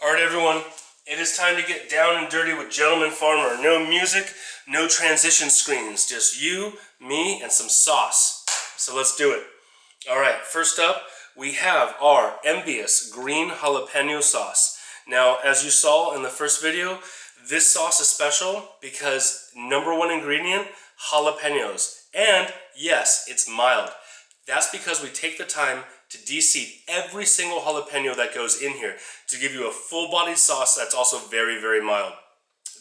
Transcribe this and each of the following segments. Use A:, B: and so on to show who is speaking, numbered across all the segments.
A: Alright everyone, it is time to get down and dirty with Gentleman Farmer. No music, no transition screens, just you, me, and some sauce. So let's do it. Alright, first up, we have our envious green jalapeno sauce. Now, as you saw in the first video, this sauce is special because number one ingredient, jalapenos. And yes, it's mild. That's because we take the time to de-seed every single jalapeno that goes in here to give you a full-bodied sauce that's also very, very mild.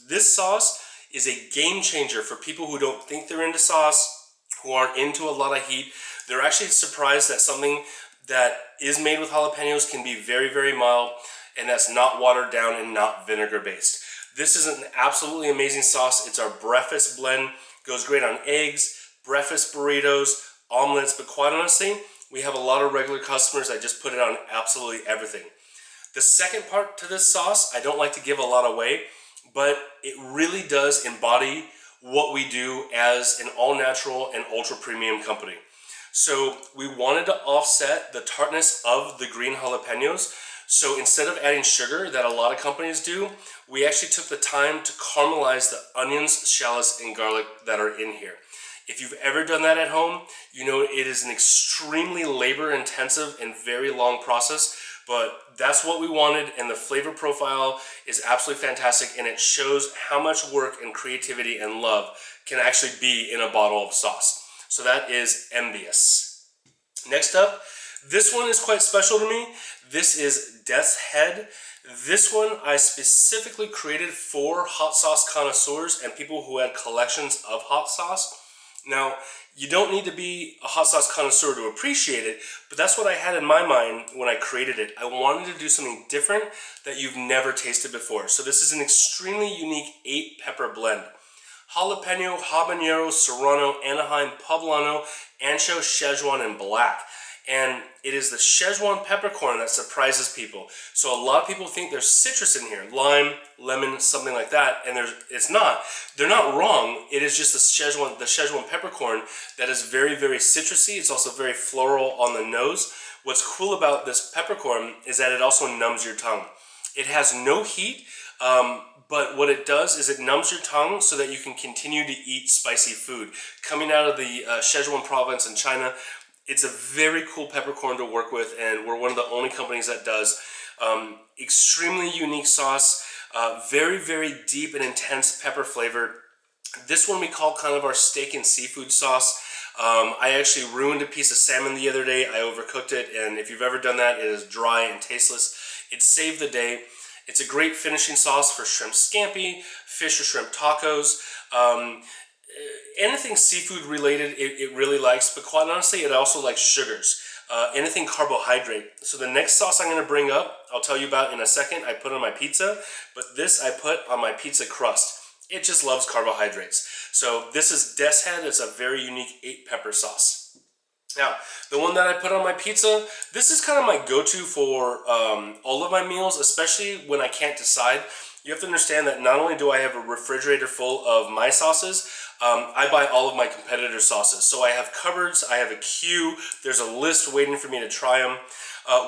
A: This sauce is a game changer for people who don't think they're into sauce, who aren't into a lot of heat. They're actually surprised that something that is made with jalapenos can be very, very mild, and that's not watered down and not vinegar based. This is an absolutely amazing sauce. It's our breakfast blend. Goes great on eggs, breakfast burritos, omelets, but quite honestly, we have a lot of regular customers that just put it on absolutely everything. The second part to this sauce, I don't like to give a lot away, but it really does embody what we do as an all-natural and ultra-premium company. So we wanted to offset the tartness of the green jalapenos. So instead of adding sugar that a lot of companies do, we actually took the time to caramelize the onions, shallots, and garlic that are in here. If you've ever done that at home, you know it is an extremely labor-intensive and very long process, but that's what we wanted, and the flavor profile is absolutely fantastic, and it shows how much work and creativity and love can actually be in a bottle of sauce. So that is envious. Next up, this one is quite special to me. This is Death's Head. This one I specifically created for hot sauce connoisseurs and people who had collections of hot sauce. Now, you don't need to be a hot sauce connoisseur to appreciate it, but that's what I had in my mind when I created it. I wanted to do something different that you've never tasted before. So this is an extremely unique 8-pepper blend. Jalapeno, habanero, serrano, Anaheim, poblano, ancho, Szechuan, and black. And it is the Szechuan peppercorn that surprises people. So a lot of people think there's citrus in here, lime, lemon, something like that, and it's not. They're not wrong. It is just the Szechuan peppercorn that is very, very citrusy. It's also very floral on the nose. What's cool about this peppercorn is that it also numbs your tongue. It has no heat, but what it does is it numbs your tongue so that you can continue to eat spicy food. Coming out of the Szechuan province in China, it's a very cool peppercorn to work with, and we're one of the only companies that does. Extremely unique sauce, very, very deep and intense pepper flavor. This one we call kind of our steak and seafood sauce. I actually ruined a piece of salmon the other day. I overcooked it, and if you've ever done that, it is dry and tasteless. It saved the day. It's a great finishing sauce for shrimp scampi, fish or shrimp tacos. Anything seafood related, it really likes, but quite honestly, it also likes sugars. Anything carbohydrate. So the next sauce I'm going to bring up, I'll tell you about in a second, I put on my pizza, but this I put on my pizza crust. It just loves carbohydrates. So this is Death's Head. It's a very unique 8-pepper sauce. Now, the one that I put on my pizza, this is kind of my go-to for all of my meals, especially when I can't decide. You have to understand that not only do I have a refrigerator full of my sauces, I buy all of my competitors' sauces. So I have cupboards, I have a queue, there's a list waiting for me to try them.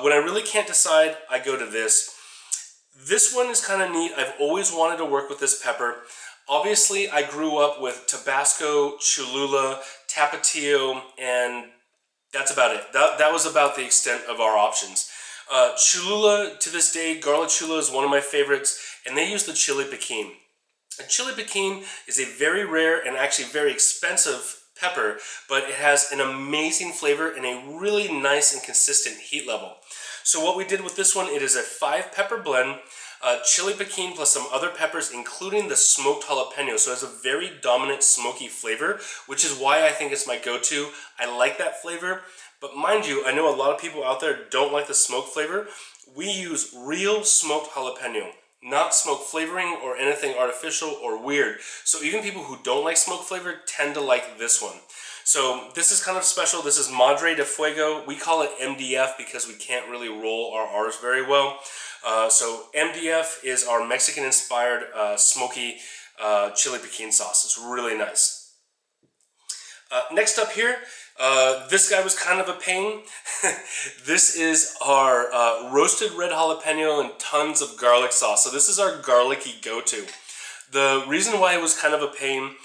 A: When I really can't decide, I go to this. This one is kind of neat. I've always wanted to work with this pepper. Obviously, I grew up with Tabasco, Cholula, Tapatio, and that's about it. That was about the extent of our options. Cholula, to this day, garlic Cholula is one of my favorites, and they use the chili piquin. A chili piquin is a very rare and actually very expensive pepper, but it has an amazing flavor and a really nice and consistent heat level. So what we did with this one, it is a 5-pepper blend, chili piquin plus some other peppers, including the smoked jalapeno. So it has a very dominant smoky flavor, which is why I think it's my go-to. I like that flavor, but mind you, I know a lot of people out there don't like the smoke flavor. We use real smoked jalapeno, not smoke flavoring or anything artificial or weird. So even people who don't like smoke flavor tend to like this one. So this is kind of special. This is Madre de Fuego. We call it MDF because we can't really roll our R's very well. So MDF is our Mexican-inspired smoky chili piquin sauce. It's really nice. Next up here, This guy was kind of a pain. This is our roasted red jalapeno and tons of garlic sauce. So this is our garlicky go-to. The reason why it was kind of a pain,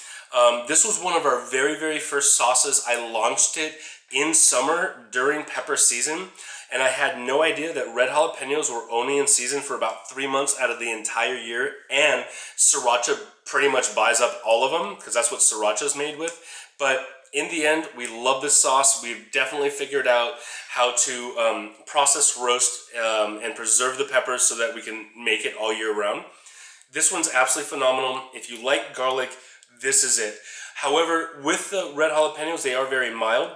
A: this was one of our very, very first sauces. I launched it in summer during pepper season, and I had no idea that red jalapenos were only in season for about 3 months out of the entire year, and Sriracha pretty much buys up all of them because that's what Sriracha is made with. But in the end, we love this sauce. We've definitely figured out how to process, roast, and preserve the peppers so that we can make it all year round. This one's absolutely phenomenal. If you like garlic, this is it. However, with the red jalapenos, they are very mild.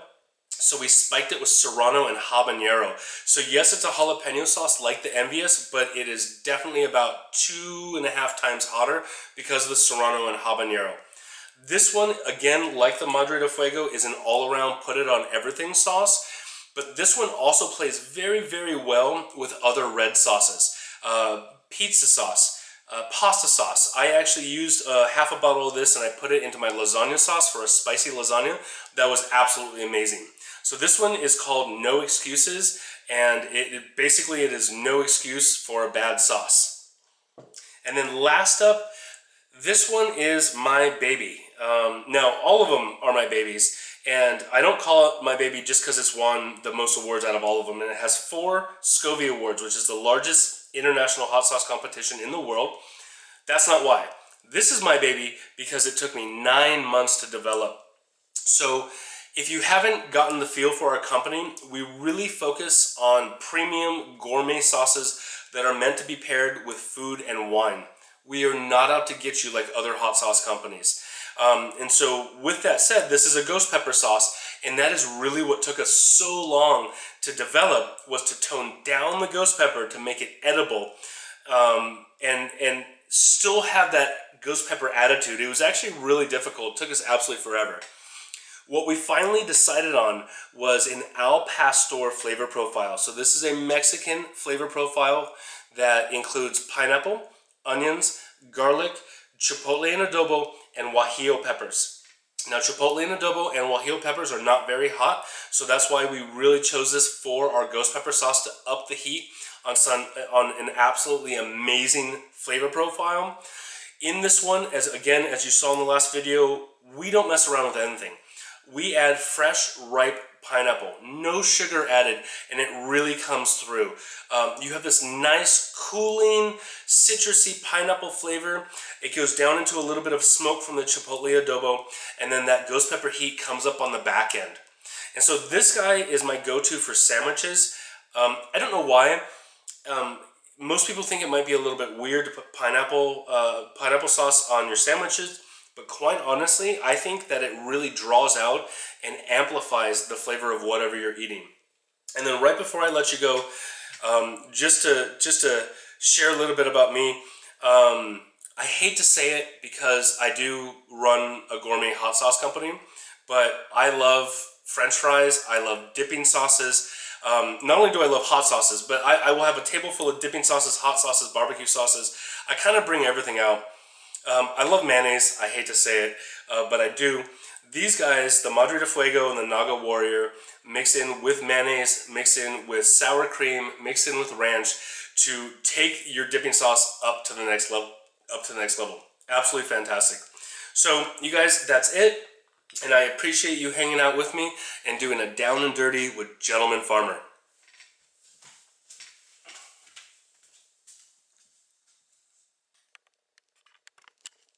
A: So we spiked it with serrano and habanero. So yes, it's a jalapeno sauce like the Envious, but it is definitely about 2.5 times hotter because of the serrano and habanero. This one, again, like the Madre de Fuego, is an all-around put-it-on-everything sauce. But this one also plays very, very well with other red sauces. Pizza sauce. Pasta sauce. I actually used half a bottle of this and I put it into my lasagna sauce for a spicy lasagna. That was absolutely amazing. So this one is called No Excuses, and basically it is no excuse for a bad sauce. And then last up, this one is my baby. Now, all of them are my babies, and I don't call it my baby just because it's won the most awards out of all of them, and it has 4 Scovie Awards, which is the largest international hot sauce competition in the world. That's not why. This is my baby because it took me 9 months to develop. So if you haven't gotten the feel for our company, we really focus on premium gourmet sauces that are meant to be paired with food and wine. We are not out to get you like other hot sauce companies. And so with that said, this is a ghost pepper sauce, and that is really what took us so long to develop, was to tone down the ghost pepper to make it edible, and still have that ghost pepper attitude. It was actually really difficult. It took us absolutely forever. What we finally decided on was an al pastor flavor profile. So this is a Mexican flavor profile that includes pineapple, onions, garlic, chipotle and adobo, and guajillo peppers. Now, chipotle and adobo and guajillo peppers are not very hot, so that's why we really chose this for our ghost pepper sauce to up the heat on an absolutely amazing flavor profile. In this one, as you saw in the last video, we don't mess around with anything. We add fresh, ripe pineapple, no sugar added, and it really comes through. You have this nice, cooling, citrusy pineapple flavor. It goes down into a little bit of smoke from the chipotle adobo, and then that ghost pepper heat comes up on the back end. And so this guy is my go-to for sandwiches. I don't know why. Most people think it might be a little bit weird to put pineapple sauce on your sandwiches. But quite honestly, I think that it really draws out and amplifies the flavor of whatever you're eating. And then right before I let you go, just to share a little bit about me, I hate to say it because I do run a gourmet hot sauce company, but I love French fries, I love dipping sauces. Not only do I love hot sauces, but I will have a table full of dipping sauces, hot sauces, barbecue sauces. I kind of bring everything out. I love mayonnaise. I hate to say it, but I do. These guys, the Madre de Fuego and the Naga Warrior, mix in with mayonnaise, mix in with sour cream, mix in with ranch to take your dipping sauce up to the next level. Absolutely fantastic. So, you guys, that's it. And I appreciate you hanging out with me and doing a down and dirty with Gentleman Farmer.